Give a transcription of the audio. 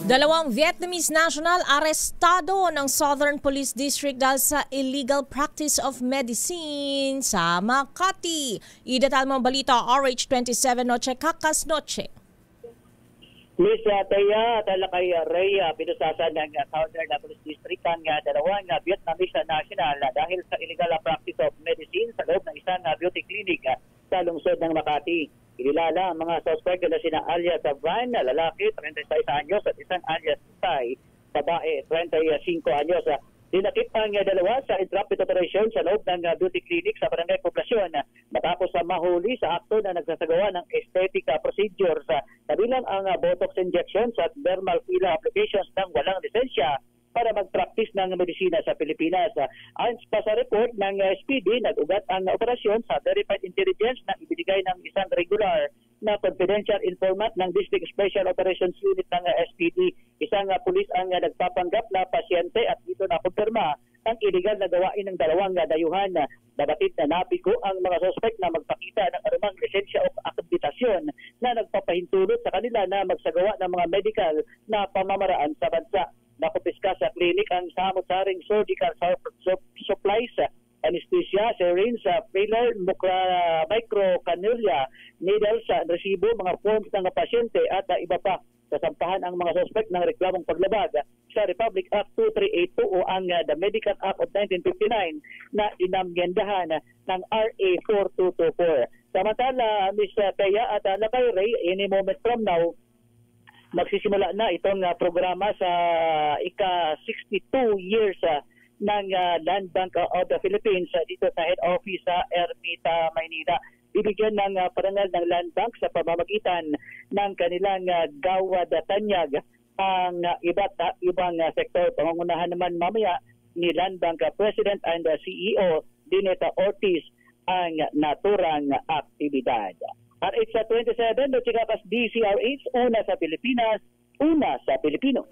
Dalawang Vietnamese national arestado ng Southern Police District dahil sa illegal practice of medicine sa Makati. Idetal mo ang balita, RH27 Noche Kakas Noche. Miss Teya Talakay Rhea, pinusasan ng Southern Police District ang dalawang Vietnamese national dahil sa illegal practice of medicine sa loob ng isang beauty clinic sa lungsod ng Makati. Inilala ang mga suspect na sina alias Van, lalaki, 36 anyos at isang alias Tay, babae, 35 anyos. Dinakip ang dalawa sa interrupted operation sa loob ng beauty clinic sa Barangay Poblasyon matapos mahuli sa akto na nagsasagawa ng aesthetic procedures kabilang ang botox injections at dermal filler applications ng walang lisensya para mag-practice ng medisina sa Pilipinas. Ayon pa sa report ng SPD, nag-ugat ang operasyon sa verified intelligence na ibinigay ng isang regular na confidential informant ng District Special Operations Unit ng SPD. Isang pulis ang nagpapanggap na pasyente at dito na kumpirma ang iligal na gawain ng dalawang dayuhan. Nabatid na napiko ang mga suspect na magpakita ng anumang lisensya o akreditasyon na nagpapahintulot sa kanila na magsagawa ng mga medical na pamamaraan sa bansa. Nakupiska sa klinik ang samot-saring surgical supplies, anesthesia, syringe, filler, microcannula, needles, resibo, mga forms ng pasyente at iba pa. Sasampahan ang mga suspect ng reklamong paglabag sa Republic Act 2382 o ang The Medical Act of 1959 na inamyendahan ng RA 4224. Samantala, Ms. Teya at Lakay Ray, any moment from now, magsisimula na itong programa sa ika-62 years ng Land Bank of the Philippines dito sa head office sa Ermita, Maynila. Bibigyan ng parangal ng Land Bank sa pamamagitan ng kanilang gawad tanyag ang ibang sektor. Pangungunahan naman mamaya ni Land Bank President and CEO Dineta Ortiz ang naturang aktibidad. RH27, Noche Kakas DCRH, una sa Pilipinas, una sa Pilipino.